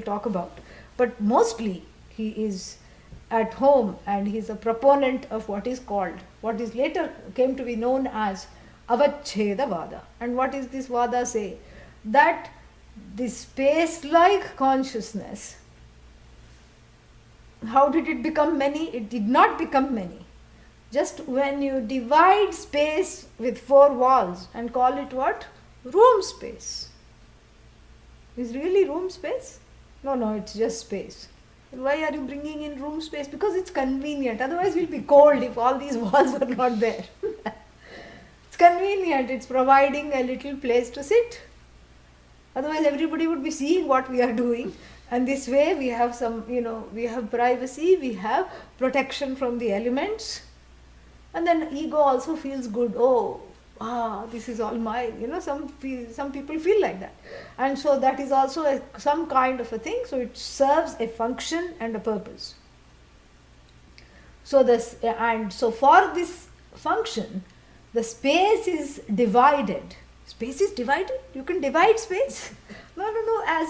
talk about. But mostly he is at home and he is a proponent of what is later came to be known as Avacheda Vada. And what is this Vada say? That the space-like consciousness, how did it become many? It did not become many. Just when you divide space with 4 walls and call it what? Room space. Is really room space? No, it's just space. Why are you bringing in room space? Because it's convenient. Otherwise we'll be cold if all these walls are not there. It's convenient. It's providing a little place to sit. Otherwise everybody would be seeing what we are doing. And this way we have some, we have privacy, we have protection from the elements. And then ego also feels good. This is all mine. Some people feel like that. And so that is also some kind of a thing. So it serves a function and a purpose. So for this function, the space is divided. Space is divided? You can divide space? No, as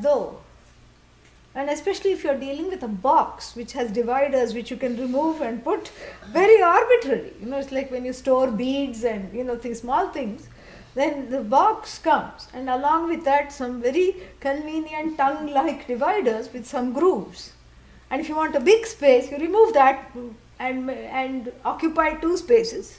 though. And especially if you are dealing with a box which has dividers which you can remove and put very arbitrarily. It's like when you store beads and small things. Then the box comes and along with that some very convenient tongue-like dividers with some grooves. And if you want a big space, you remove that and occupy 2 spaces.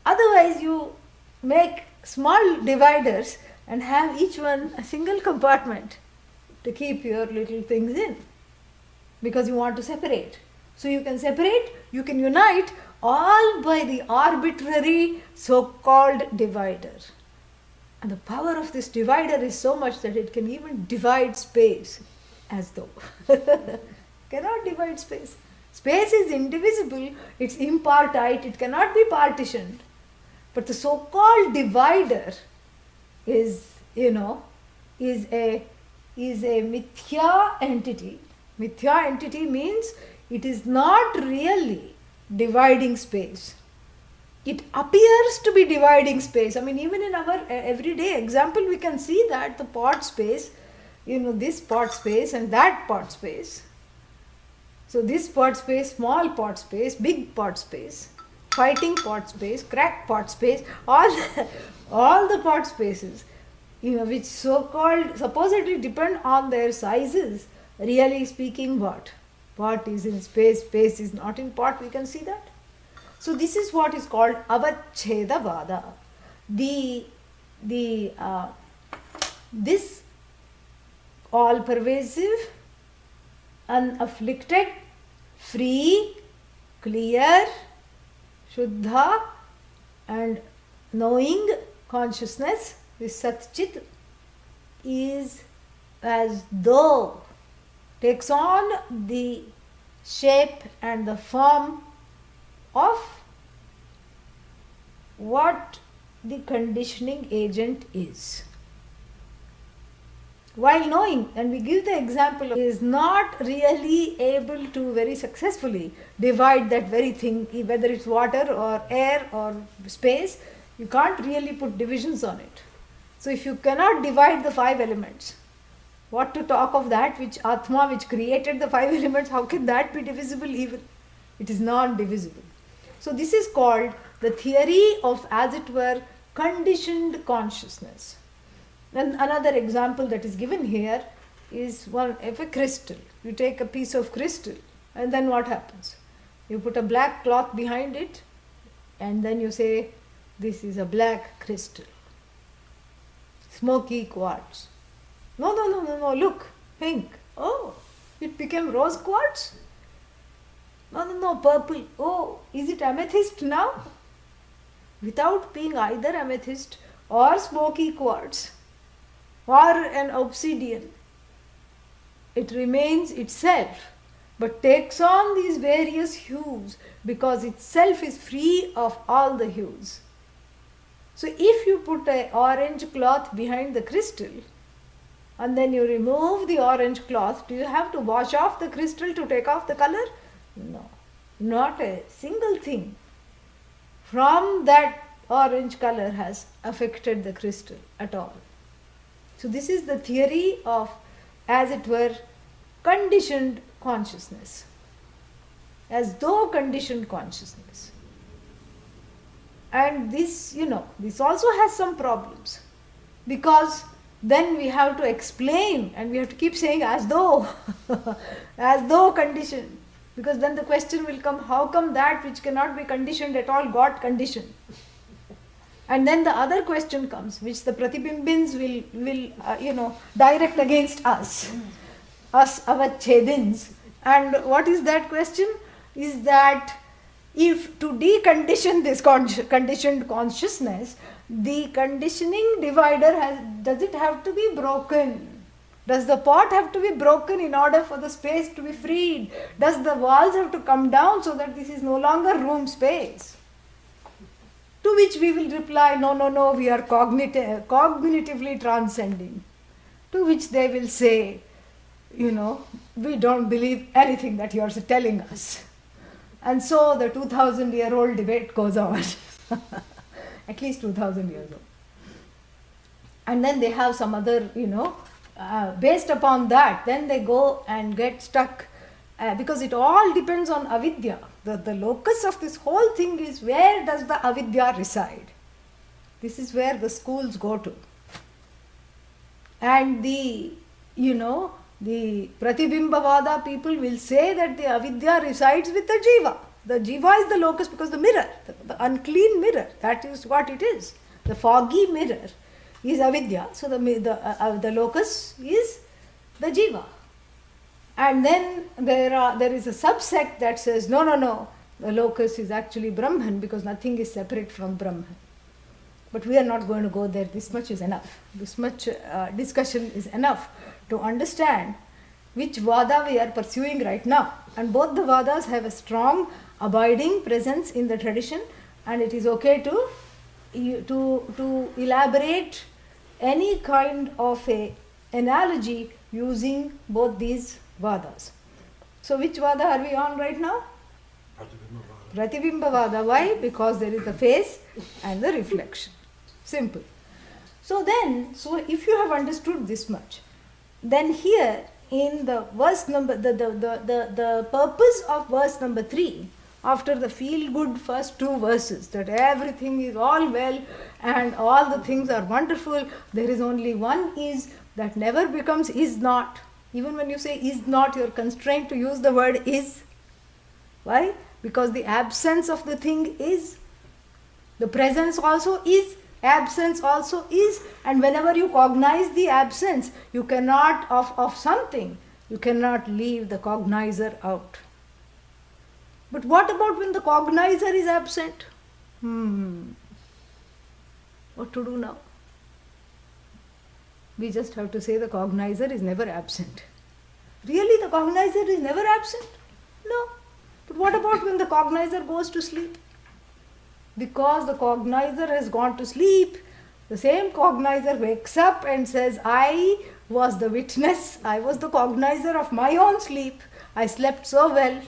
Otherwise you make small dividers and have each one a single compartment to keep your little things in, because you want to separate. So you can separate, you can unite, all by the arbitrary so-called divider. And the power of this divider is so much that it can even divide space, as though. Cannot divide space. Space is indivisible, it's impartite, it cannot be partitioned. But the so-called divider is a mithya entity. Mithya entity means it is not really dividing space. It appears to be dividing space. Even in our everyday example, we can see that the pot space, this pot space and that pot space. So this pot space, small pot space, big pot space, fighting pot space, crack pot space, all the pot spaces, which so-called supposedly depend on their sizes, really speaking what? Pot is in space, space is not in pot, we can see that. So this is what is called Avacheda Vada. This all-pervasive, unafflicted, free, clear, Shuddha and knowing consciousness, this Satchit, is as though takes on the shape and the form of what the conditioning agent is. While knowing, and we give the example, is not really able to very successfully divide that very thing, whether it's water or air or space, you can't really put divisions on it. So if you cannot divide the 5 elements, what to talk of that which Atma, which created the 5 elements, how can that be divisible even? It is non-divisible. So this is called the theory of, as it were, conditioned consciousness. And another example that is given here is one of a crystal. You take a piece of crystal and then what happens? You put a black cloth behind it and then you say, this is a black crystal. Smoky quartz. No, look, pink. Oh, it became rose quartz? No, purple. Oh, is it amethyst now? Without being either amethyst or smoky quartz or an obsidian, it remains itself, but takes on these various hues because itself is free of all the hues. So if you put an orange cloth behind the crystal and then you remove the orange cloth, do you have to wash off the crystal to take off the color? No, not a single thing. From that orange color has affected the crystal at all. So this is the theory of, as it were, conditioned consciousness. As though conditioned consciousness. And this, this also has some problems. Because then we have to explain and we have to keep saying as though, as though conditioned. Because then the question will come, how come that which cannot be conditioned at all got conditioned? And then the other question comes, which the Pratibimbins will direct against us avachedins. And what is that question? Is that if to decondition this conditioned consciousness, the conditioning divider does it have to be broken? Does the pot have to be broken in order for the space to be freed? Does the walls have to come down so that this is no longer room space? To which we will reply, no, we are cognitively transcending. To which they will say, we don't believe anything that you are telling us. And so the 2000-year-old debate goes on. At least 2000 years old. And then they have some other, based upon that, then they go and get stuck. Because it all depends on avidya. The locus of this whole thing is, where does the avidya reside? This is where the schools go to. And the Pratibimbavada people will say that the avidya resides with the jiva. The jiva is the locus because the mirror, the unclean mirror, that is what it is. The foggy mirror is avidya. So the locus is the jiva. And then there is a subsect that says, no, the locus is actually Brahman because nothing is separate from Brahman. But we are not going to go there. This much is enough. This much discussion is enough to understand which vada we are pursuing right now. And both the vadas have a strong abiding presence in the tradition, and it is okay to elaborate any kind of a analogy using both these vadas. So which vada are we on right now? Pratibimbavada. Why? Because there is the face and the reflection. Simple. So if you have understood this much, then here in the verse number, the purpose of verse number 3, after the feel-good first 2 verses, that everything is all well and all the things are wonderful, there is only one is that never becomes is not. Even when you say is not, you are constrained to use the word is. Why? Because the absence of the thing is. The presence also is. Absence also is. And whenever you cognize the absence, you cannot, of something, you cannot leave the cognizer out. But what about when the cognizer is absent? What to do now? We just have to say the cognizer is never absent. Really, the cognizer is never absent? No. But what about when the cognizer goes to sleep? Because the cognizer has gone to sleep, the same cognizer wakes up and says, I was the witness, I was the cognizer of my own sleep. I slept so well,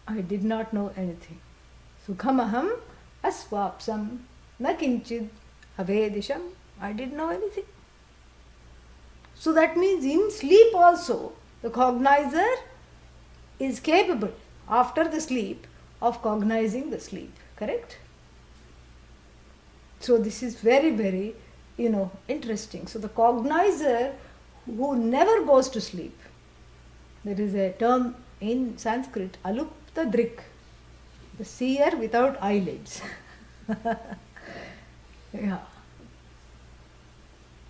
I did not know anything. Sukhamaham aswapsam na kinchid avedisham. I didn't know anything. So that means in sleep also, the cognizer is capable, after the sleep, of cognizing the sleep. Correct? So this is very, very, interesting. So the cognizer who never goes to sleep, there is a term in Sanskrit, alupta drik, the seer without eyelids. Yeah.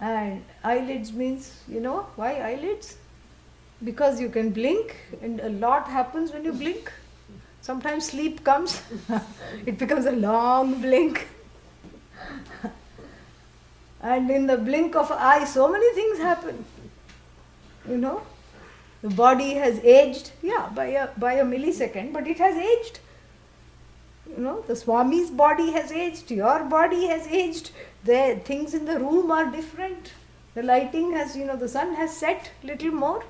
And eyelids means, why eyelids? Because you can blink and a lot happens when you blink. Sometimes sleep comes, it becomes a long blink. And in the blink of an eye, so many things happen. The body has aged, by a millisecond, but it has aged. The Swami's body has aged, your body has aged, the things in the room are different. The lighting has, the sun has set little more.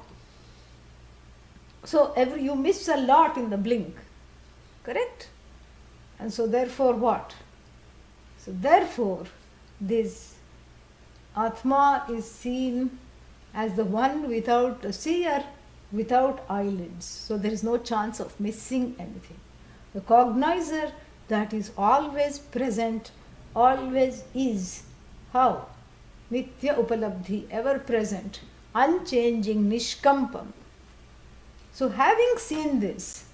So you miss a lot in the blink. Correct? And so therefore what? So therefore, this Atma is seen as the one without a seer, without eyelids. So there is no chance of missing anything. The cognizer that is always present, always is. How? Nitya Upalabdhi, ever present, unchanging, Nishkampam. So having seen this,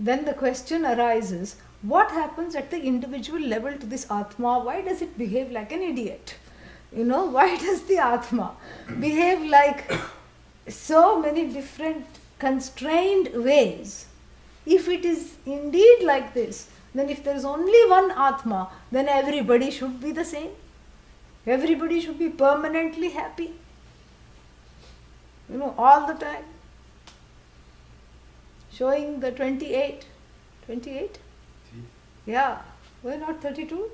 then the question arises, what happens at the individual level to this Atma? Why does it behave like an idiot? Why does the Atma behave like so many different constrained ways? If it is indeed like this, then if there is only one Atma, then everybody should be the same. Everybody should be permanently happy. All the time. Showing the 28. 28? Yeah. Why not 32?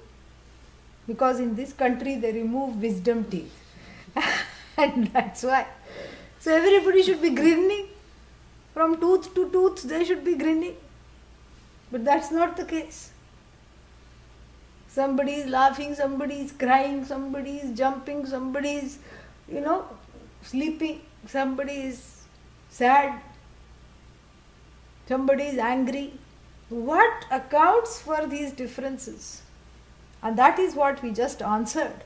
Because in this country they remove wisdom teeth. And that's why. So everybody should be grinning. From tooth to tooth they should be grinning. But that's not the case. Somebody is laughing, somebody is crying, somebody is jumping, somebody is, sleeping, somebody is sad, somebody is angry. What accounts for these differences? And that is what we just answered.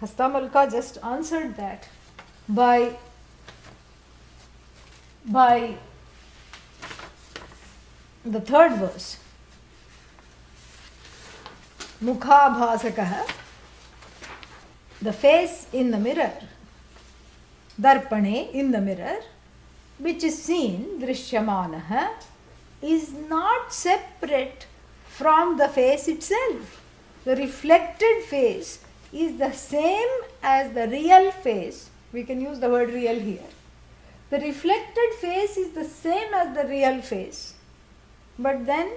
Hastamalaka just answered that by the third verse. Mukhabhasakaha, the face in the mirror, darpane, in the mirror, which is seen, drishyamanaha, is not separate from the face itself. The reflected face is the same as the real face. We can use the word real here. The reflected face is the same as the real face. But then,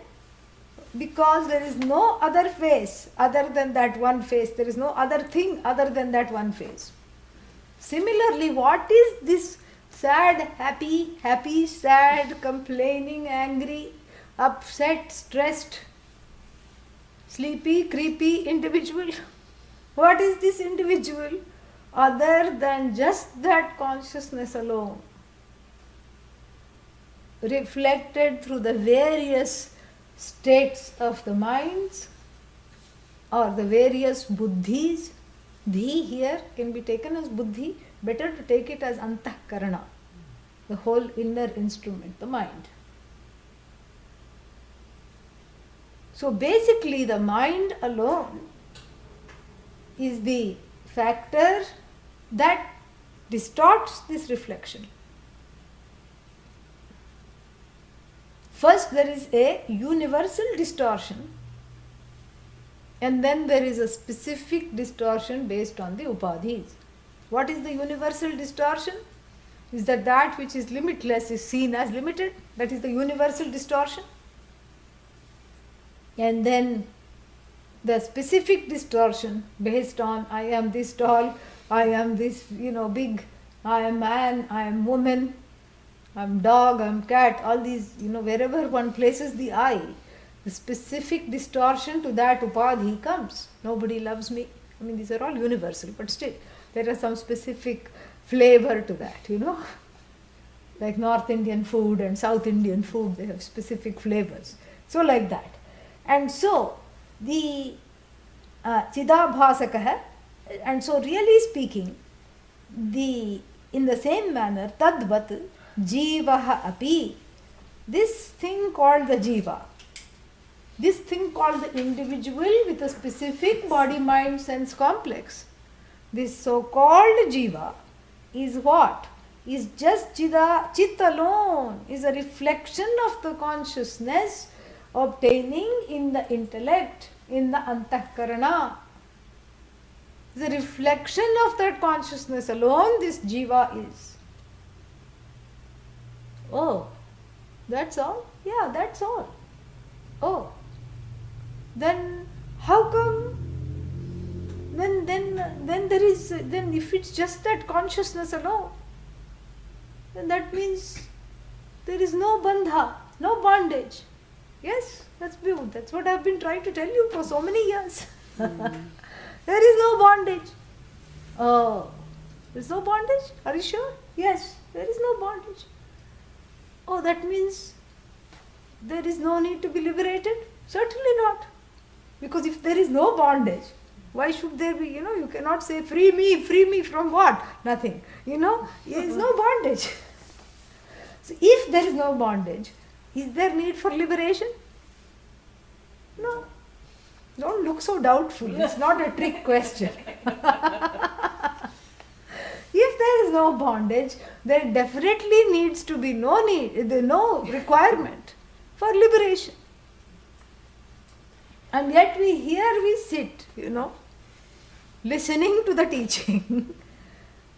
because there is no other face other than that one face, there is no other thing other than that one face. Similarly, what is this sad, happy, happy, sad, complaining, angry, upset, stressed, sleepy, creepy individual? What is this individual other than just that consciousness alone, reflected through the various states of the minds or the various buddhis? Dhi here can be taken as buddhi, better to take it as antahkarana, the whole inner instrument, the mind. So basically the mind alone is the factor that distorts this reflection. First there is a universal distortion, and then there is a specific distortion based on the upadhis. What is the universal distortion? Is that which is limitless is seen as limited. That is the universal distortion. And then the specific distortion based on I am this tall, I am this big, I am man, I am woman, I am dog, I am cat, all these, wherever one places the I, the specific distortion to that upadhi comes. Nobody loves me. I mean, these are all universal, but still there are some specific flavor to that, like North Indian food and South Indian food, they have specific flavors. So like that. And so the Chidabhasakaha, and so really speaking, in the same manner, Tadvat Jivaha api, this thing called the Jiva, this thing called the individual with a specific body mind sense complex, this so-called Jiva is what? Is just Chit alone, is a reflection of the consciousness obtaining in the intellect, in the antahkarana. The reflection of that consciousness alone this Jiva is. Oh, that's all? Yeah, that's all. Oh, then how come? Then there is, then if it's just that consciousness alone, then that means there is no bandha, no bondage. Yes, that's what I've been trying to tell you for so many years. There is no bondage. Oh, there is no bondage? Are you sure? Yes, there is no bondage. Oh, that means there is no need to be liberated? Certainly not. Because if there is no bondage, why should there be, you cannot say free me from what? Nothing. There is no bondage. So if there is no bondage, is there need for liberation? No. Don't look so doubtful. It's not a trick question. If there is no bondage, there definitely needs to be no requirement for liberation. And yet we sit, listening to the teaching.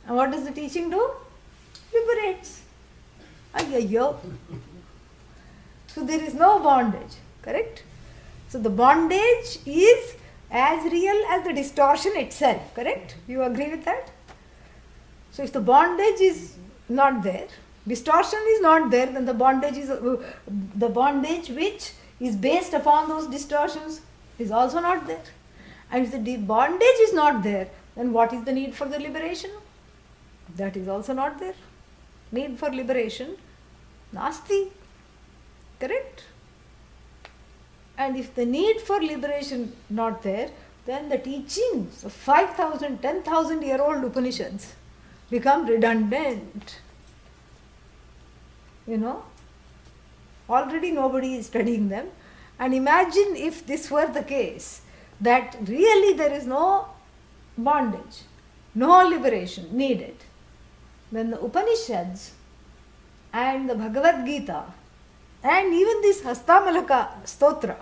And what does the teaching do? Liberates. Ayyo. So there is no bondage, correct? So the bondage is as real as the distortion itself, correct? You agree with that? So if the bondage is not there, distortion is not there, then the bondage which is based upon those distortions is also not there. And if the bondage is not there, then what is the need for the liberation? That is also not there. Need for liberation, nasti. Correct? And if the need for liberation not there, then the teachings of 5,000, 10,000-year-old Upanishads become redundant. Already nobody is studying them. And imagine if this were the case, that really there is no bondage, no liberation needed, then the Upanishads and the Bhagavad Gita and even this Hastamalaka stotra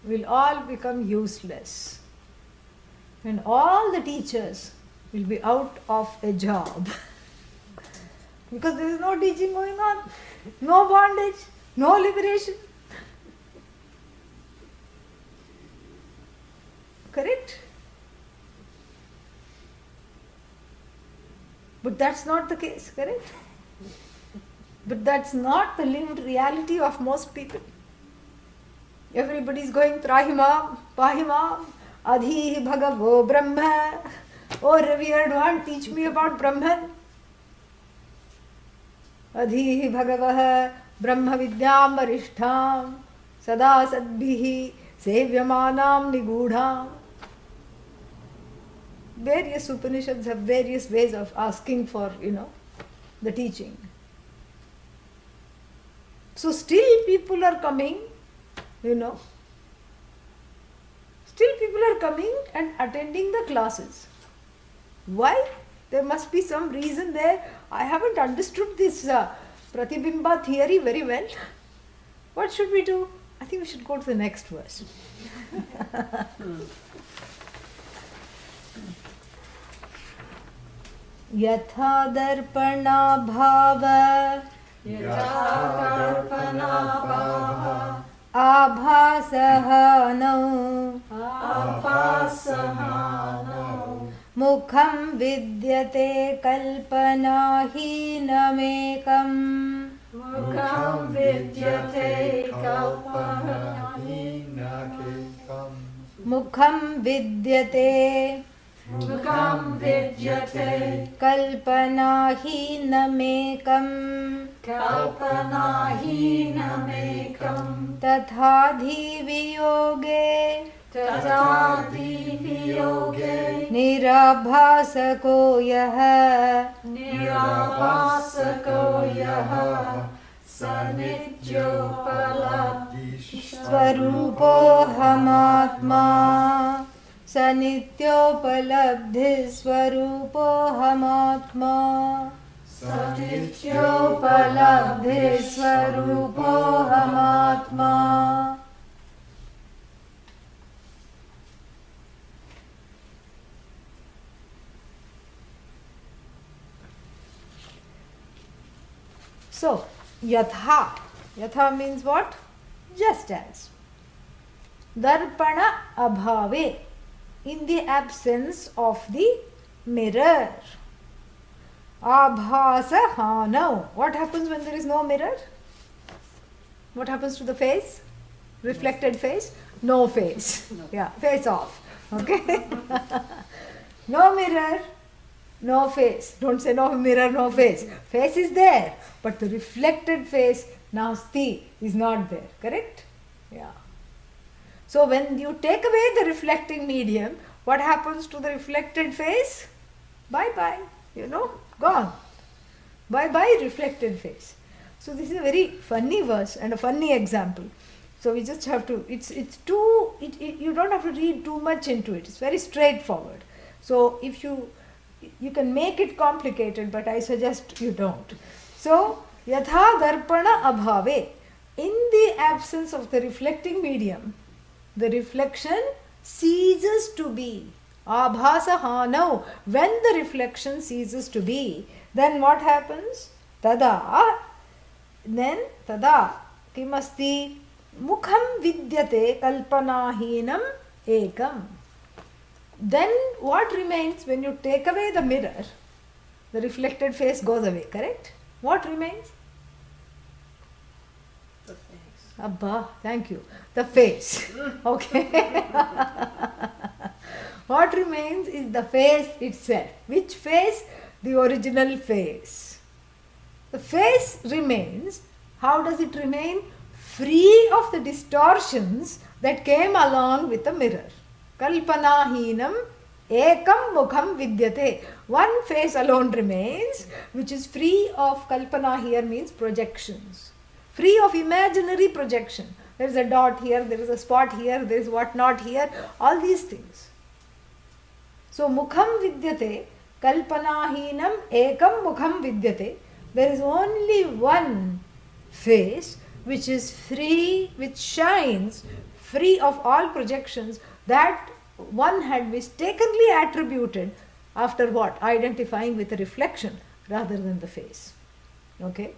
will all become useless. And all the teachers will be out of a job. Because there is no teaching going on, no bondage, no liberation. Correct? But that's not the case, correct? But that's not the lived reality of most people. Everybody is going Trahimam, Pahimam, Adi Bhagavo Brahma. Oh revered one, teach me about Brahman. Adi Bhagavah Brahma Vidyam Varishtham Sada Sadbhihi Sevyamanam Nigudham. Various Upanishads have various ways of asking for, the teaching. So still people are coming, still people are coming and attending the classes. Why? There must be some reason there. I haven't understood this Pratibimba theory very well. What should we do? I think we should go to the next verse. Yatha darpana bhava abhasahano mukham vidyate kalpanahinamekam Mukham vidyate kalpanahinamekam Mukham vidyate Mukham vidyate kalpanahinamekam kalpanahinamekam tathadhi viyoge Tatadi viyoge nirabhasako yaha Nirabhasako yaha Sanityopaladhi Swarupohamatma Sanityopalabdhi Swarupohamatma Sanityopalabdhi Swarupohamatma. So, yatha. Yatha means what? Just as. Darpana abhave. In the absence of the mirror. Abhasa hano. What happens when there is no mirror? What happens to the face? Reflected face? No face. Yeah, face off. Okay? No mirror, no face. Don't say no mirror, no face. Face is there, but the reflected face, nasti, is not there. Correct? Yeah. So when you take away the reflecting medium, what happens to the reflected face? Bye-bye. Gone. Bye-bye reflected face. So this is a very funny verse and a funny example. So we just have to, you don't have to read too much into it. It's very straightforward. So if you can make it complicated, but I suggest you don't. So, yatha darpana abhave, in the absence of the reflecting medium, the reflection ceases to be. Abhasaha, now, when the reflection ceases to be, then what happens? Tada, kimasti, mukham vidyate kalpanahinam ekam. Then what remains when you take away the mirror? The reflected face goes away, correct? What remains? The face. Abba, thank you. The face. Okay. What remains is the face itself. Which face? The original face. The face remains. How does it remain? Free of the distortions that came along with the mirror. Kalpanahinam ekam mukham vidyate. One face alone remains, which is free of kalpana. Here means projections. Free of imaginary projection. There is a dot here, there is a spot here, there is what not here, all these things. So mukham vidyate, kalpanahinam ekam mukham vidyate. There is only one face which is free, which shines, free of all projections, that one had mistakenly attributed after what? Identifying with a reflection rather than the face. Okay?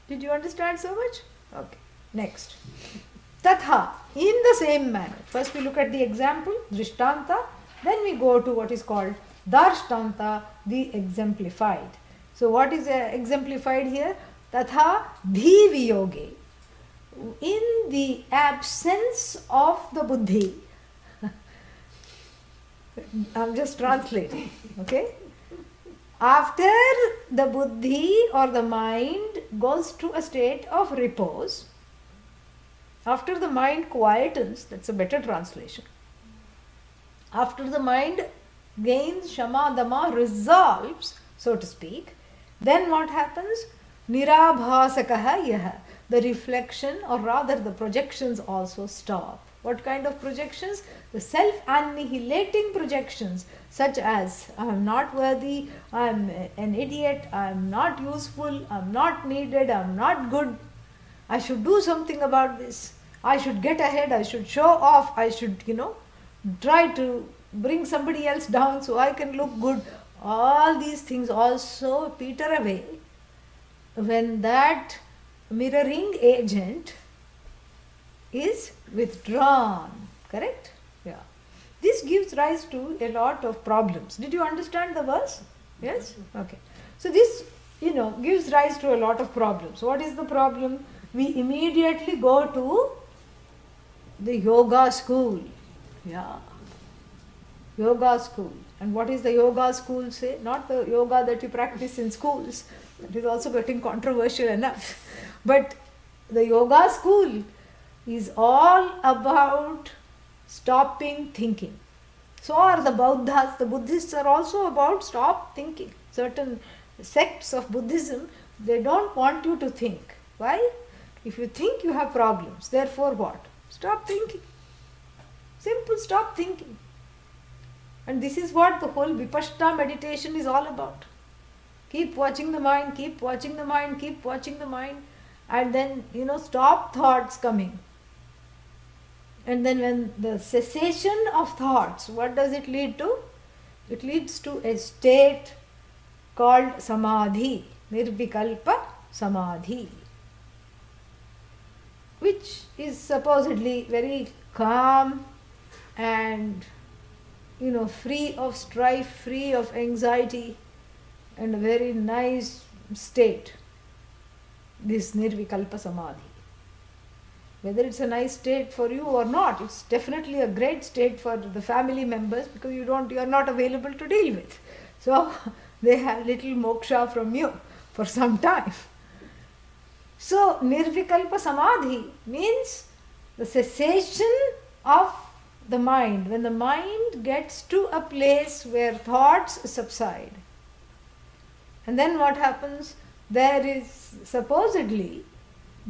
Did you understand so much? Okay. Next. Tatha, in the same manner. First we look at the example, drishtanta, then we go to what is called darshtanta, the exemplified. So what is exemplified here? Tatha dhi viyoge. In the absence of the buddhi, I'm just translating, okay? After the buddhi or the mind goes to a state of repose, after the mind quietens, that's a better translation. After the mind gains shama, dama, resolves, so to speak, then what happens? Nirabhasakaha yaha. The reflection, or rather the projections, also stop. What kind of projections? The self-annihilating projections, such as I am not worthy, I am an idiot, I am not useful, I am not needed, I am not good, I should do something about this, I should get ahead, I should show off, I should, try to bring somebody else down so I can look good. All these things also peter away when that mirroring agent is withdrawn. Correct? Yeah. This gives rise to a lot of problems. Did you understand the verse? Yes? Okay. So this, gives rise to a lot of problems. What is the problem? We immediately go to the yoga school. Yeah. Yoga school. And what is the yoga school say? Not the yoga that you practice in schools. That is also getting controversial enough. But the yoga school is all about stopping thinking. So are the Buddhas. The Buddhists are also about stop thinking. Certain sects of Buddhism, they don't want you to think. Why? If you think, you have problems. Therefore what? Stop thinking. Simple, stop thinking. And this is what the whole Vipassana meditation is all about. Keep watching the mind, keep watching the mind, keep watching the mind. And then, stop thoughts coming. And then when the cessation of thoughts, what does it lead to? It leads to a state called samadhi, nirvikalpa samadhi, which is supposedly very calm and, free of strife, free of anxiety, and a very nice state, this nirvikalpa samadhi. whether it's a nice state for you or not. It's definitely a great state for the family members because you are not available to deal with. So they have little moksha from you for some time. So nirvikalpa samadhi means the cessation of the mind, when the mind gets to a place where thoughts subside. And then what happens? There is supposedly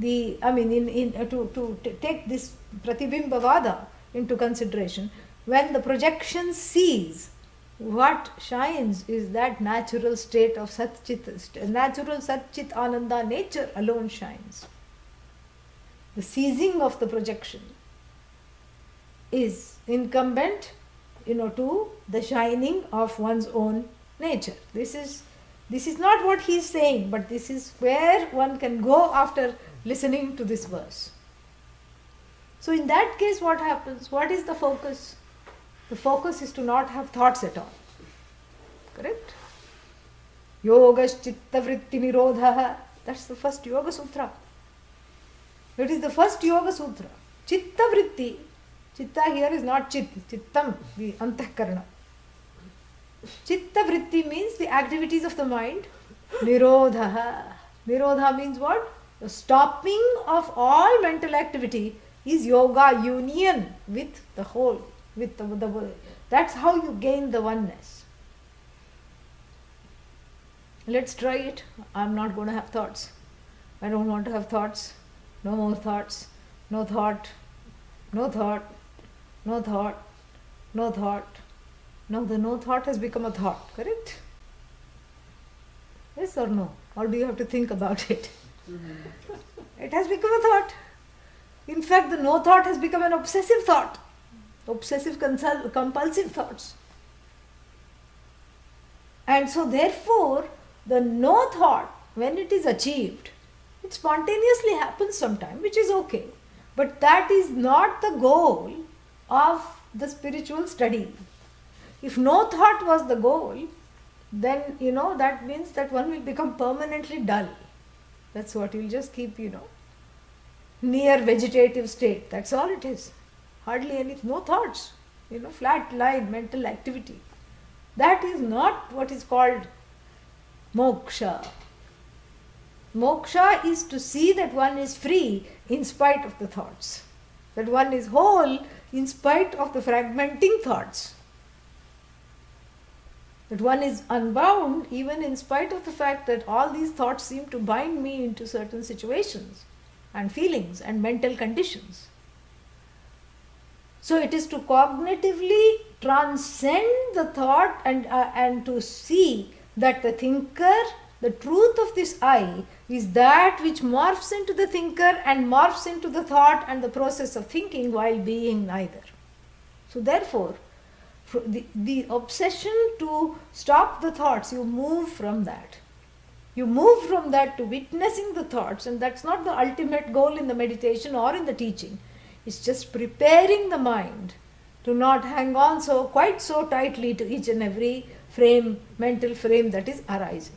to take this Pratibhimbavada into consideration, when the projection sees, what shines is that natural state of Satchit, natural Satchit Ananda nature alone shines. The seizing of the projection is incumbent, to the shining of one's own nature. This is not what he is saying, but this is where one can go after listening to this verse. So in that case, what happens? What is the focus? The focus is to not have thoughts at all. Correct? Yoga's chitta vritti nirodha. That's the first Yoga Sutra. That is the first Yoga Sutra. Chitta vritti. Chitta here is not chit. Chittam, the antahkarana. Chitta vritti means the activities of the mind. Nirodha. Nirodha means what? The stopping of all mental activity is yoga, union with the whole, with the world. That's how you gain the oneness. Let's try it. I'm not going to have thoughts. I don't want to have thoughts. No more thoughts. No thought. No thought. No thought. No thought. Now the no thought has become a thought, correct? Yes or no? Or do you have to think about it? It has become a thought. In fact, the no thought has become an obsessive thought. Obsessive compulsive thoughts. And so therefore, the no thought, when it is achieved, it spontaneously happens sometime, which is okay. But that is not the goal of the spiritual study. If no thought was the goal, then that means that one will become permanently dull. That's what you'll just keep, near vegetative state. That's all it is. Hardly anything, no thoughts, flat line mental activity. That is not what is called moksha. Moksha is to see that one is free in spite of the thoughts. That one is whole in spite of the fragmenting thoughts. That one is unbound even in spite of the fact that all these thoughts seem to bind me into certain situations and feelings and mental conditions. So it is to cognitively transcend the thought and to see that the thinker, the truth of this I, is that which morphs into the thinker and morphs into the thought and the process of thinking while being neither. So therefore, the obsession to stop the thoughts, you move from that. You move from that to witnessing the thoughts, and that's not the ultimate goal in the meditation or in the teaching. It's just preparing the mind to not hang on quite so tightly to each and every mental frame that is arising.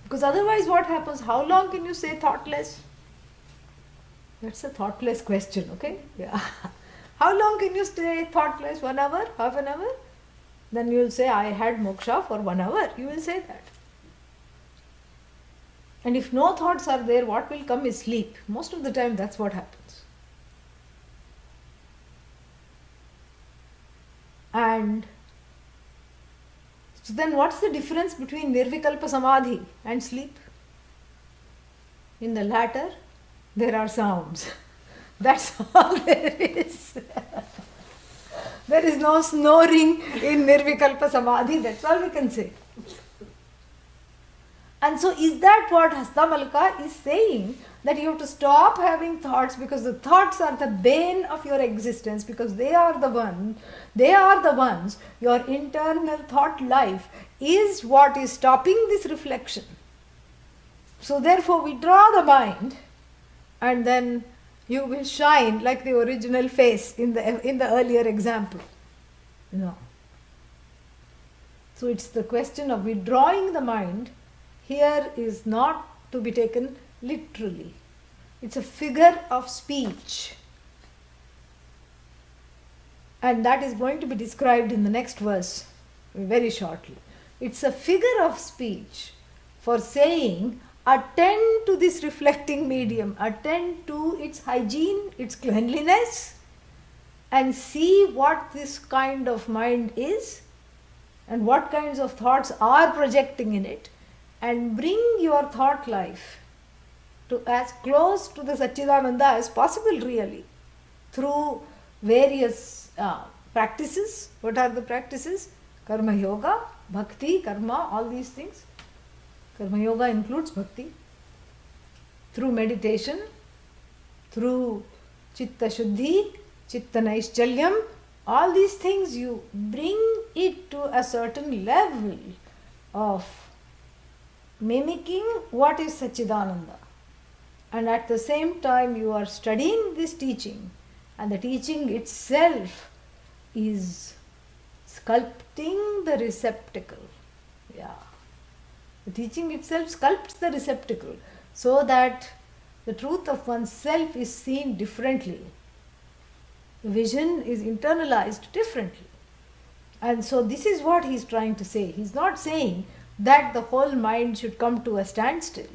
Because otherwise what happens? How long can you say thoughtless? That's a thoughtless question, okay? Yeah. How long can you stay thoughtless? 1 hour? Half an hour? Then you will say, I had moksha for 1 hour. You will say that. And if no thoughts are there, what will come is sleep. Most of the time that's what happens. And so then what's the difference between nirvikalpa samadhi and sleep? In the latter, there are sounds. That's all there is. There is no snoring in nirvikalpa samadhi. That's all we can say. And so is that what Hastamalaka is saying? That you have to stop having thoughts, because the thoughts are the bane of your existence, because they are the ones, your internal thought life is what is stopping this reflection. So therefore withdraw the mind, and then you will shine like the original face in the earlier example. So it's the question of withdrawing the mind. Here is not to be taken literally. It's a figure of speech. And that is going to be described in the next verse very shortly. It's a figure of speech for saying, attend to this reflecting medium, attend to its hygiene, its cleanliness, and see what this kind of mind is and what kinds of thoughts are projecting in it, and bring your thought life to as close to the Satchidananda as possible, really, through various practices. What are the practices? Karma yoga, bhakti, karma, all these things. Karma yoga includes bhakti. Through meditation, through chitta shuddhi, chitta naishchalyam, all these things, you bring it to a certain level of mimicking what is Satchidananda. And at the same time you are studying this teaching, and the teaching itself is sculpting the receptacle. Yeah. The teaching itself sculpts the receptacle so that the truth of oneself is seen differently. The vision is internalized differently. And so this is what he is trying to say. He is not saying that the whole mind should come to a standstill.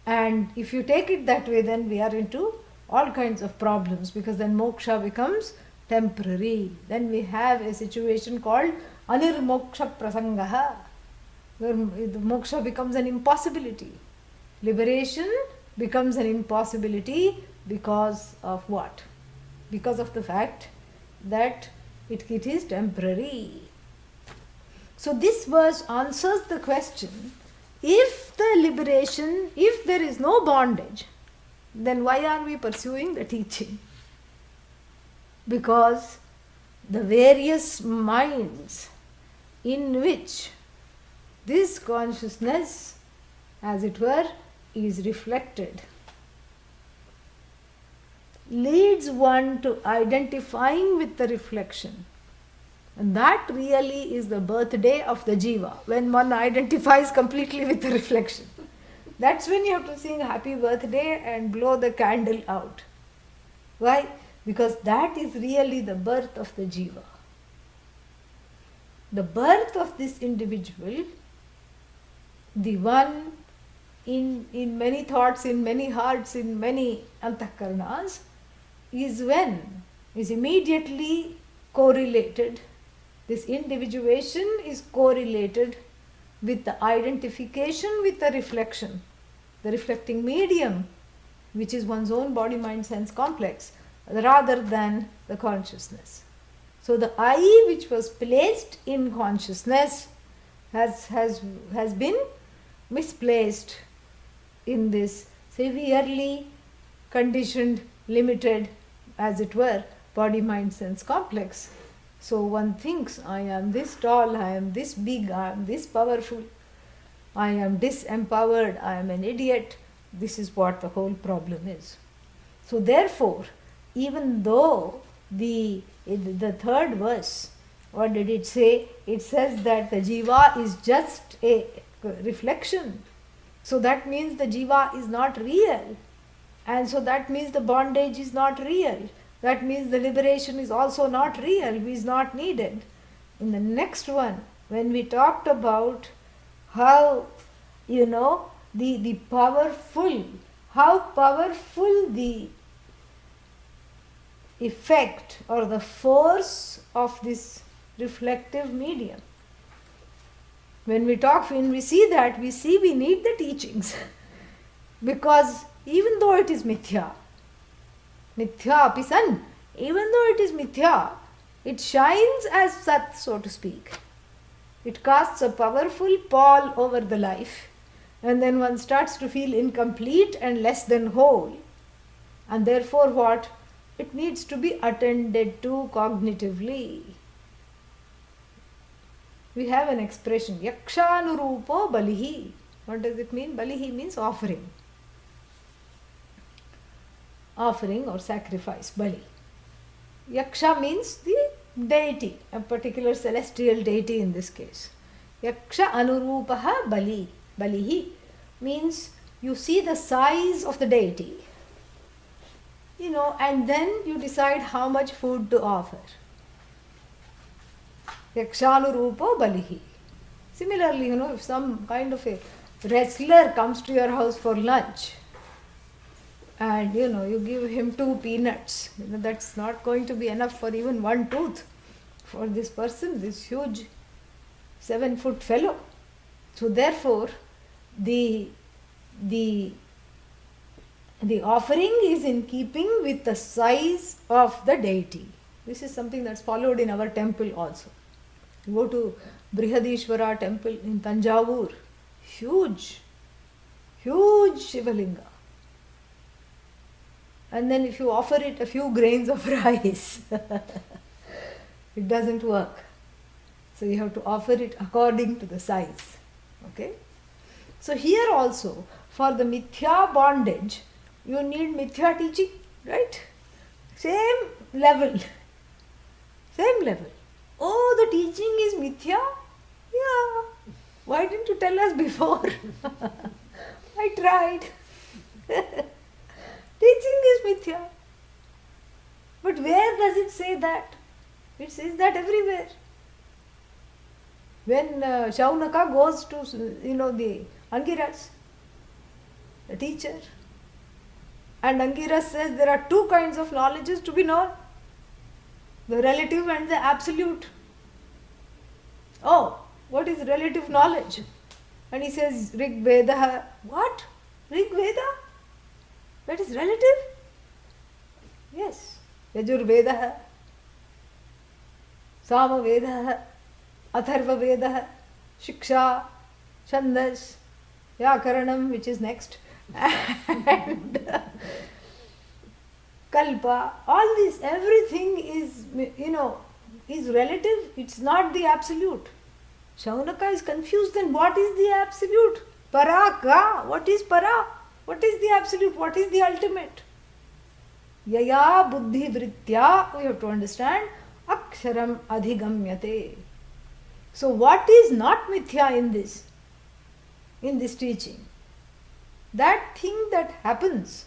And if you take it that way, then we are into all kinds of problems, because then moksha becomes temporary. Then we have a situation called anirmoksha prasangaha, where the moksha becomes an impossibility. Liberation becomes an impossibility because of what? Because of the fact that it is temporary. So this verse answers the question, if the liberation, if there is no bondage, then why are we pursuing the teaching? Because the various minds in which this consciousness, as it were, is reflected, leads one to identifying with the reflection. And that really is the birthday of the jiva, when one identifies completely with the reflection. That's when you have to sing happy birthday and blow the candle out. Why? Because that is really the birth of the jiva. The birth of this individual, the one in many thoughts, in many hearts, in many antakarnas, is immediately correlated. This individuation is correlated with the identification with the reflection, the reflecting medium, which is one's own body, mind, sense complex, rather than the consciousness. So the I which was placed in consciousness has been misplaced in this severely conditioned, limited, as it were, body, mind, sense complex. So one thinks, I am this tall, I am this big, I am this powerful, I am disempowered, I am an idiot. This is what the whole problem is. So therefore, even though the third verse, what did it say? It says that the jiva is just a reflection. So that means the jiva is not real. And so that means the bondage is not real. That means the liberation is also not real, is not needed. In the next one, when we talked about how, the powerful, how powerful the effect or the force of this reflective medium. When we see that, we need the teachings. Because even though it is mithya api san, even though it is mithya, it shines as sat, so to speak. It casts a powerful pall over the life, and then one starts to feel incomplete and less than whole. And therefore what? It needs to be attended to cognitively. We have an expression, yakshanurupo balihi. What does it mean? Balihi means offering. Offering or sacrifice, bali. Yaksha means the deity, a particular celestial deity in this case. Yaksha anurupaha bali. Balihi means you see the size of the deity, and then you decide how much food to offer. Yakshanurupo balihi. Similarly, if some kind of a wrestler comes to your house for lunch and you give him 2 peanuts, that's not going to be enough for even one tooth for this person, this huge 7-foot fellow. So therefore, the offering is in keeping with the size of the deity. This is something that's followed in our temple also. You go to Brihadishvara temple in Tanjavur, huge Shivalinga. And then if you offer it a few grains of rice, it doesn't work. So you have to offer it according to the size. Okay? So here also, for the mithya bondage, you need mithya teaching, right? Same level. Oh, the teaching is mithya? Yeah. Why didn't you tell us before? I tried. Teaching is mithya. But where does it say that? It says that everywhere. When Shaunaka goes to, the Angiras, the teacher, and Angiras says there are 2 kinds of knowledges to be known, the relative and the absolute. Oh, what is relative knowledge? And he says, Rig Veda. What? Rig Veda? That is relative? Yes. Yajur Veda, Sama Veda, Atharva Veda, Shiksha, Chandas, Vyakaranam, which is next, and Kalpa. All this, everything is, is relative. It's not the absolute. Shaunaka is confused. Then what is the absolute? Para ka. What is para? What is the absolute? What is the ultimate? Yaya buddhi vritya, we have to understand, aksharam adhigamyate. So what is not mithya in this teaching? That thing that happens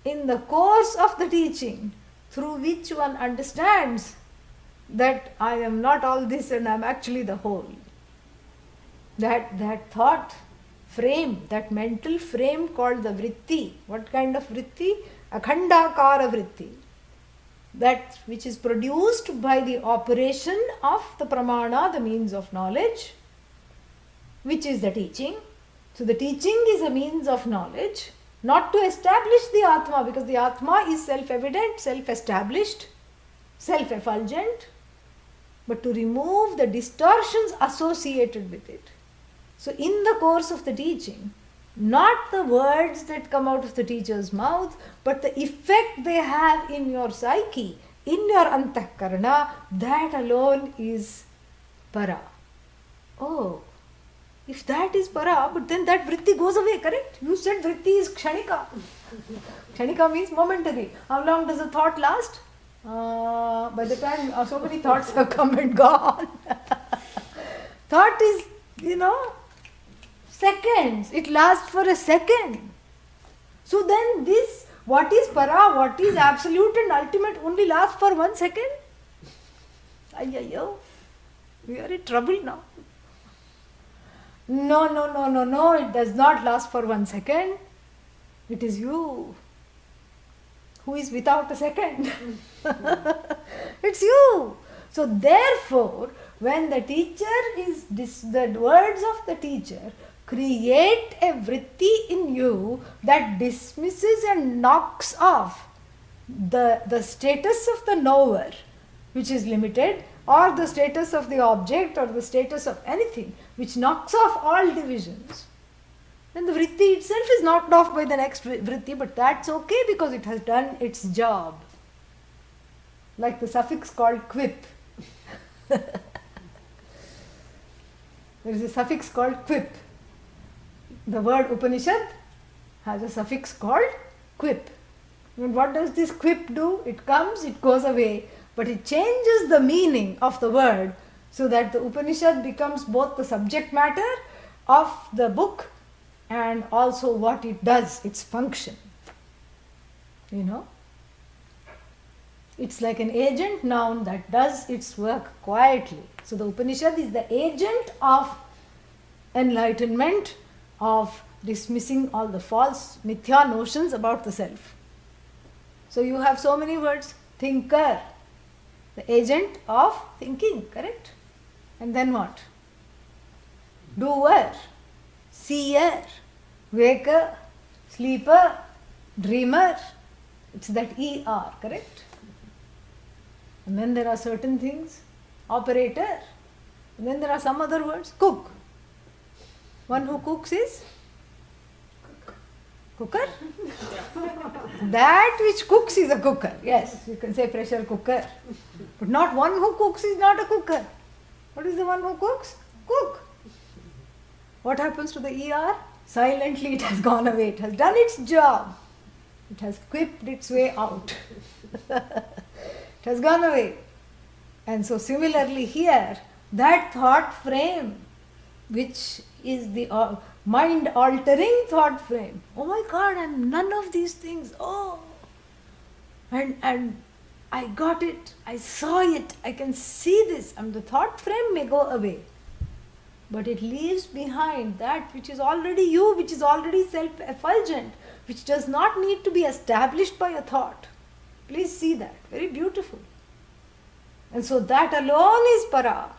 in the course of the teaching, through which one understands that I am not all this and I am actually the whole. That thought frame, that mental frame called the vritti. What kind of vritti? Akhandakara vritti. That which is produced by the operation of the pramana, the means of knowledge, which is the teaching. So the teaching is a means of knowledge, not to establish the Atma, because the Atma is self-evident, self-established, self-effulgent, but to remove the distortions associated with it. So in the course of the teaching, not the words that come out of the teacher's mouth, but the effect they have in your psyche, in your antahkarana, that alone is para. Oh, if that is para, but then that vritti goes away, correct? You said vritti is kshanika. Kshanika means momentary. How long does a thought last? By the time so many thoughts have come and gone. Thought is, seconds. It lasts for a second. So then this, what is para, what is absolute and ultimate, only lasts for 1 second? Ayyo, we are in trouble now. No, it does not last for 1 second. It is you who is without a second. It's you. So therefore, when the teacher is, the words of the teacher create a vritti in you that dismisses and knocks off the status of the knower, which is limited, or the status of the object, or the status of anything, which knocks off all divisions, then the vritti itself is knocked off by the next vritti, but that's okay because it has done its job. Like the suffix called quip. There is a suffix called quip. The word Upanishad has a suffix called quip. And what does this quip do? It comes, it goes away, but it changes the meaning of the word so that the Upanishad becomes both the subject matter of the book and also what it does, its function. It's like an agent noun that does its work quietly. So the Upanishad is the agent of enlightenment, of dismissing all the false mithya notions about the self. So you have so many words. Thinker, the agent of thinking, correct? And then what? Doer, seer, waker, sleeper, dreamer. It's that ER, correct? And then there are certain things. Operator. And then there are some other words. Cook. One who cooks is cooker. That which cooks is a cooker. Yes, you can say pressure cooker. But not one who cooks is not a cooker. What is the one who cooks? Cook. What happens to the ER? Silently it has gone away. It has done its job. It has quipped its way out. It has gone away. And so similarly here, that thought frame, which is the mind-altering thought frame. Oh my God, I'm none of these things. Oh, and I got it. I saw it. I can see this. And the thought frame may go away, but it leaves behind that which is already you, which is already self-effulgent, which does not need to be established by a thought. Please see that. Very beautiful. And so that alone is para.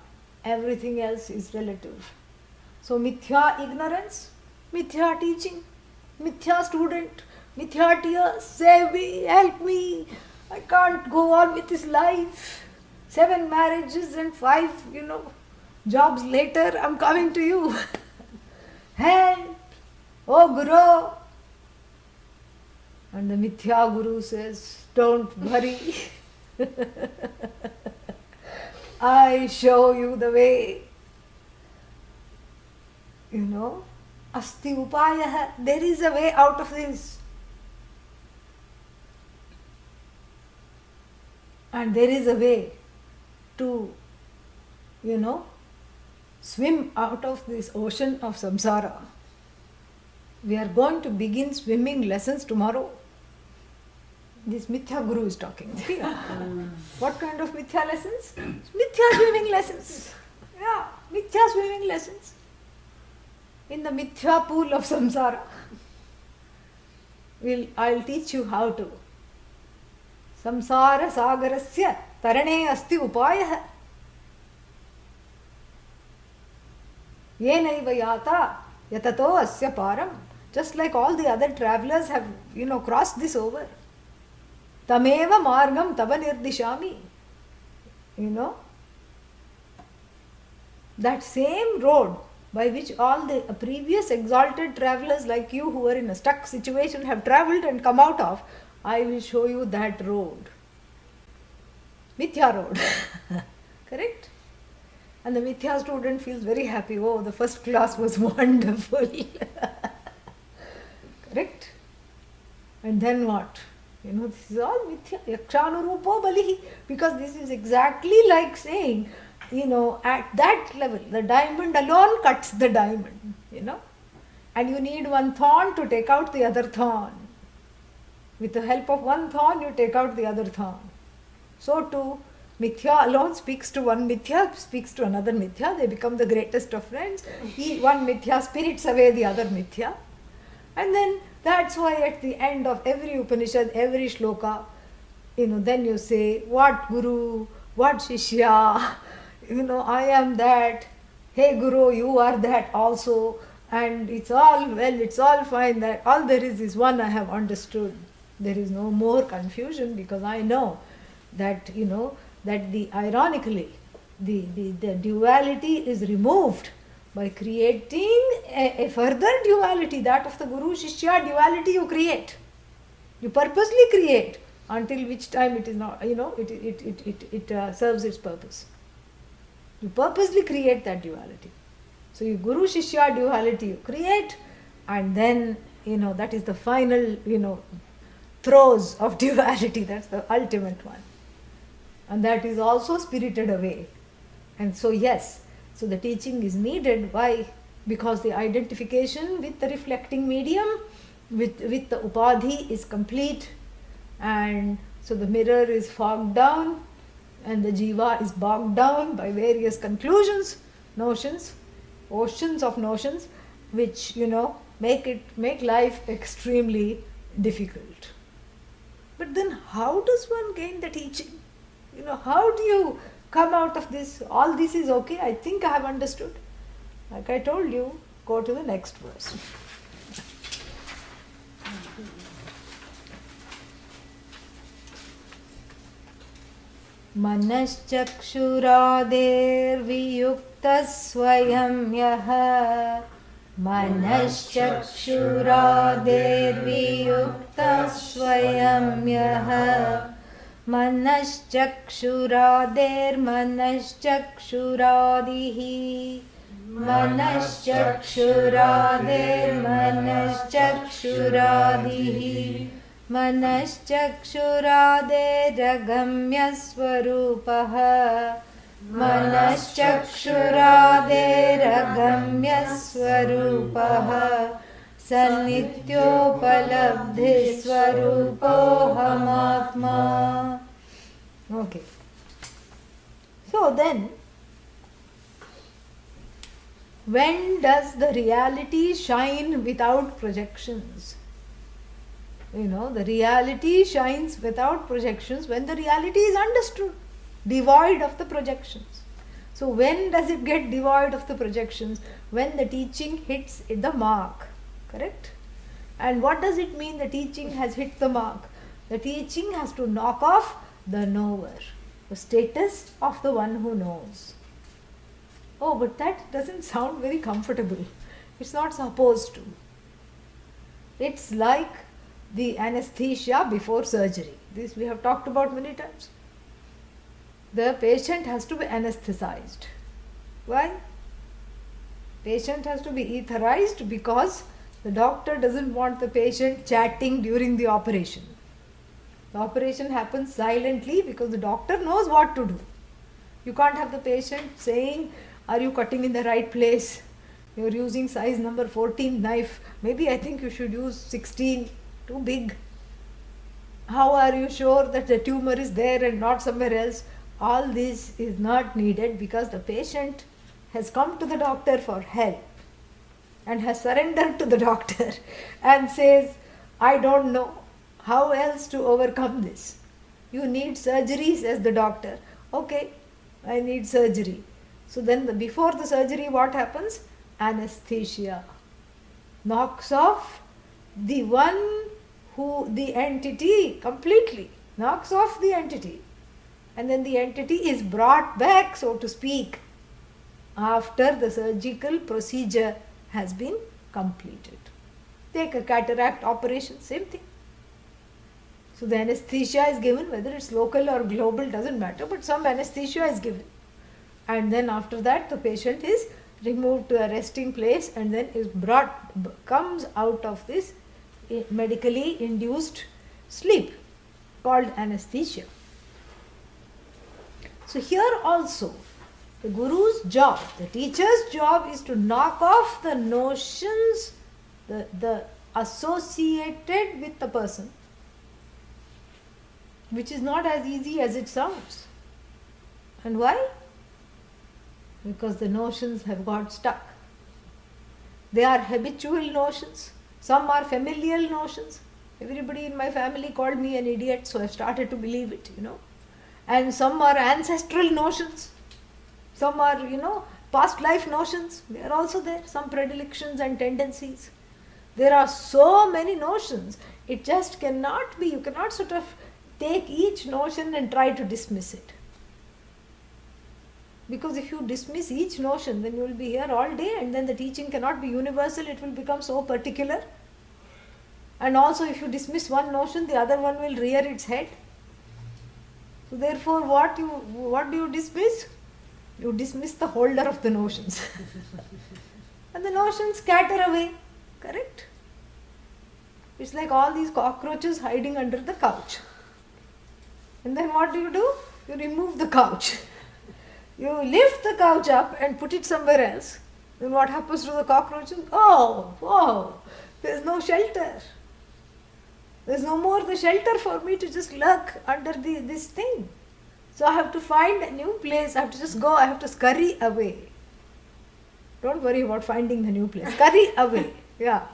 Everything else is relative. So mithya ignorance, mithya teaching, mithya student, mithya tears, save me, help me, I can't go on with this life. 7 marriages and 5, jobs later, I'm coming to you. Help, oh Guru. And the mithya Guru says, don't worry. I show you the way. Asti upayah. There is a way out of this. And there is a way to, swim out of this ocean of samsara. We are going to begin swimming lessons tomorrow. This mithya Guru is talking. What kind of mithya lessons? Mithya swimming lessons. Yeah, mithya swimming lessons. In the mithya pool of samsara. I'll teach you how to. Samsara sagarasya tarane asti upayah. Yenaiva yata yatato asya param. Just like all the other travelers have, crossed this over. Tameva margam tava nirdishami. That same road by which all the previous exalted travelers like you who were in a stuck situation have travelled and come out of, I will show you that road. Mithya road. Correct? And the Mithya student feels very happy. Oh, the first class was wonderful. Correct? And then what? This is all Mithya. Yakshanurupo balihi. Because this is exactly like saying, at that level, the diamond alone cuts the diamond, And you need one thorn to take out the other thorn. With the help of one thorn, you take out the other thorn. So too, Mithya alone speaks to one Mithya, speaks to another Mithya. They become the greatest of friends. One Mithya spirits away the other Mithya. And then that's why at the end of every Upanishad, every shloka, then you say, what Guru, what Shishya, I am that. Hey Guru, you are that also. And it's all well, it's all fine. That all there is one I have understood. There is no more confusion because I know that, that ironically, the duality is removed by creating a further duality, that of the Guru Shishya duality you create. You purposely create until which time it is not, it serves its purpose. You purposely create that duality. So you Guru Shishya duality you create, and then, that is the final, throes of duality. That's the ultimate one. And that is also spirited away. And so yes, so the teaching is needed. Why? because the identification with the reflecting medium, with the upadhi is complete, and so the mirror is fogged down and the jiva is bogged down by various conclusions, notions, oceans of notions, which make life extremely difficult. But then how does one gain the teaching? How do you come out of this? All this is okay, I think I have understood. Like I told you, go to the next verse. Manaschakshuradirviyukta swayam yaha. Manaschakshuradirviyukta swayam yaha. Manaschakshuradihi. Manaschakshuradihi. Manaschakshuradeeragamya swarupaha. Manaschakshuradeeragamya swarupaha. Sanityopalabdhi swarupohamatma. Okay. So then, when does the reality shine without projections? The reality shines without projections when the reality is understood, devoid of the projections. So when does it get devoid of the projections? When the teaching hits the mark, correct? And what does it mean the teaching has hit the mark? The teaching has to knock off the knower, the status of the one who knows. Oh, but that doesn't sound very comfortable. It's not supposed to. It's like the anesthesia before surgery. This we have talked about many times. The patient has to be anesthetized. Why? Patient has to be etherized because the doctor doesn't want the patient chatting during the operation. The operation happens silently because the doctor knows what to do. You can't have the patient saying, "Are you cutting in the right place? You're using size number 14 knife. Maybe I think you should use 16. Too big. How are you sure that the tumor is there and not somewhere else?" All this is not needed because the patient has come to the doctor for help and has surrendered to the doctor and says, "I don't know how else to overcome this. You need surgery," says the doctor. "Okay, I need surgery." So then before the surgery, what happens? Anesthesia knocks off the one the entity completely, knocks off the entity, and then the entity is brought back, so to speak, after the surgical procedure has been completed. Take a cataract operation, same thing. So the anesthesia is given, whether it's local or global doesn't matter, but some anesthesia is given, and then after that the patient is removed to a resting place and then comes out of this medically induced sleep called anesthesia. So here also the guru's job, the teacher's job, is to knock off the notions the associated with the person, which is not as easy as it sounds. And why? Because the notions have got stuck. They are habitual notions. Some are familial notions. Everybody in my family called me an idiot, so I started to believe it, And some are ancestral notions. Some are, past life notions. They are also there. Some predilections and tendencies. There are so many notions. It just cannot be. You cannot sort of take each notion and try to dismiss it. Because if you dismiss each notion, then you will be here all day, and then the teaching cannot be universal, it will become so particular. And also if you dismiss one notion, the other one will rear its head. So therefore what do you dismiss? You dismiss the holder of the notions. And the notions scatter away, correct? It's like all these cockroaches hiding under the couch. And then what do? You remove the couch. You lift the couch up and put it somewhere else, Then what happens to the cockroaches? Oh, whoa, there's no shelter. There's no more the shelter for me to just lurk under this thing. So I have to find a new place. I have to just go. I have to scurry away. Don't worry about finding the new place. Scurry away. Yeah.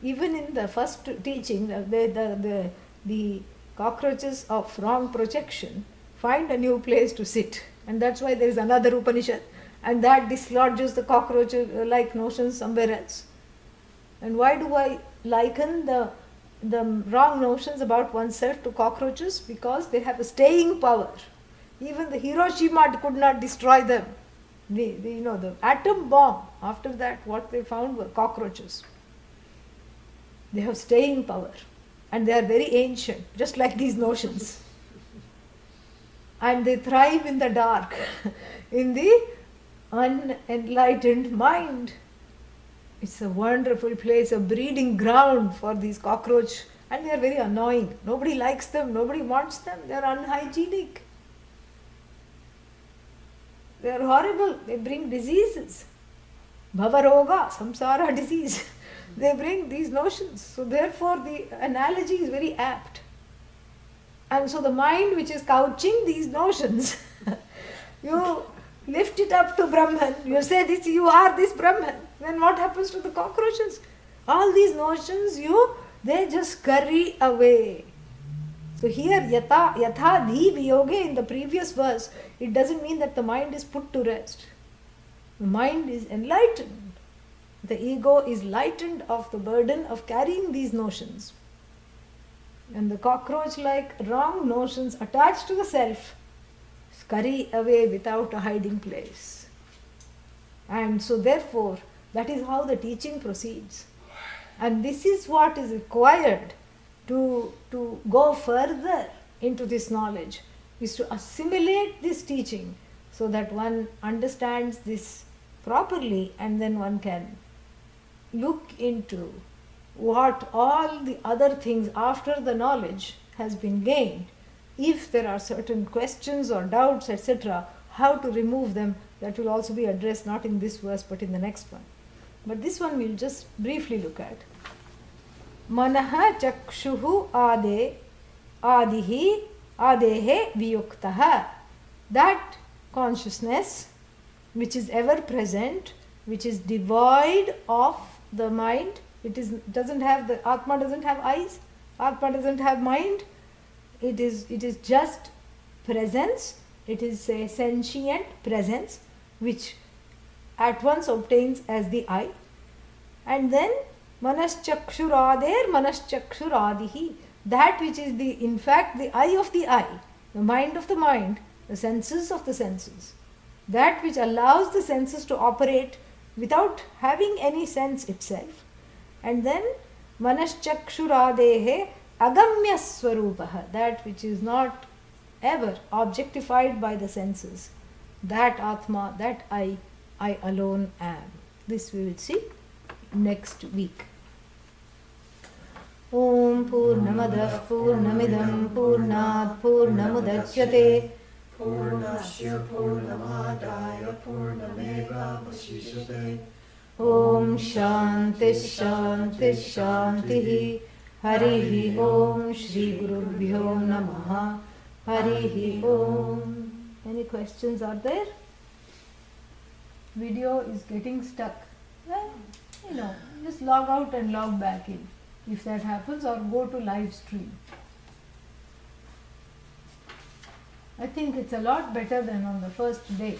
Even in the first teaching, the cockroaches of wrong projection find a new place to sit. And that's why there is another Upanishad. And that dislodges the cockroach-like notions somewhere else. And why do I liken the wrong notions about oneself to cockroaches? Because they have a staying power. Even the Hiroshima could not destroy them. The atom bomb, after that what they found were cockroaches. They have staying power. And they are very ancient, just like these notions. And they thrive in the dark, in the unenlightened mind. It's a wonderful place, a breeding ground for these cockroach, and they are very annoying. Nobody likes them, nobody wants them, they are unhygienic. They are horrible, they bring diseases. Bhavaroga, samsara disease. They bring these notions. So therefore the analogy is very apt. And so the mind which is couching these notions, you lift it up to Brahman, you say this, you are this Brahman. Then what happens to the cockroaches? All these notions, they just scurry away. So here, yatha dhi viyoge in the previous verse, it doesn't mean that the mind is put to rest. The mind is enlightened. The ego is lightened of the burden of carrying these notions. And the cockroach-like wrong notions attached to the self scurry away without a hiding place. And so therefore, that is how the teaching proceeds. And this is what is required to go further into this knowledge, is to assimilate this teaching so that one understands this properly, and then one can look into what all the other things after the knowledge has been gained. If there are certain questions or doubts, etc., how to remove them, that will also be addressed not in this verse but in the next one. But this one we'll just briefly look at. Manaha chakshuhu adihi adehe viyuktaha. That consciousness which is ever present, which is devoid of the mind, doesn't have the Atma, doesn't have eyes, Atma doesn't have mind. It is just presence. It is a sentient presence which at once obtains as the I. And then manaschakshurader manaschakshuradihi, that which is in fact the eye of the eye, the mind of the mind, the senses of the senses, that which allows the senses to operate without having any sense itself. And then manaschakshuradehe agamya swarupaha, that which is not ever objectified by the senses, that Atma, that I alone am. This we will see next week. Om Purnamadah Purnamidam Purnat Purnamudachyate Purnasya Purnamadaya Purnameva Vasishyate. Om Shanti Shanti Shanti. Harihi Om Shri Gurubhyo Namaha. Harihi Om. Any questions are there? Video is getting stuck. Well, just log out and log back in if that happens, or go to live stream. I think it's a lot better than on the first day.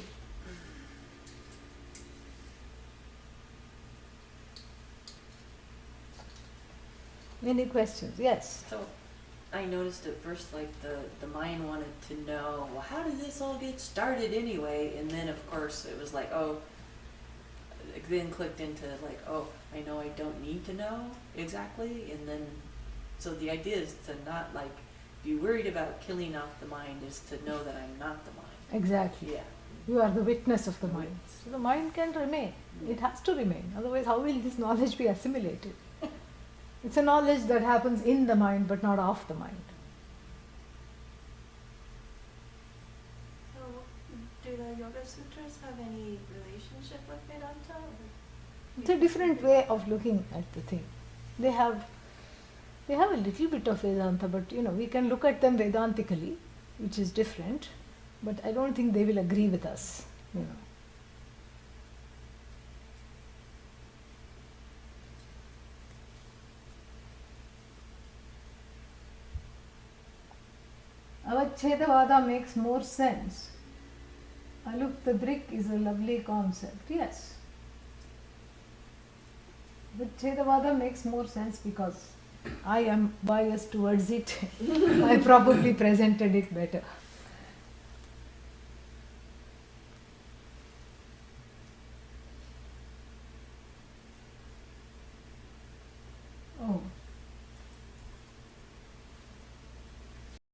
Any questions? Yes. So I noticed at first, like, the mind wanted to know, well, how did this all get started anyway? And then of course it was like, oh, it then clicked into like, oh, I know I don't need to know exactly. And then, so the idea is to not like be worried about killing off the mind, is to know that I'm not the mind. Exactly. Yeah. You are the witness of the mind. So the mind can remain. It has to remain. Otherwise, how will this knowledge be assimilated? It's a knowledge that happens in the mind but not of the mind. So, do the yoga Yoga Sutras have any relationship with Vedanta? It's a different way of looking at the thing. They have a little bit of Vedanta, but we can look at them Vedantically, which is different, but I don't think they will agree with us. Avachedavada makes more sense. Look, the brick is a lovely concept. Yes. Avachedavada makes more sense because I am biased towards it. I probably presented it better. Oh.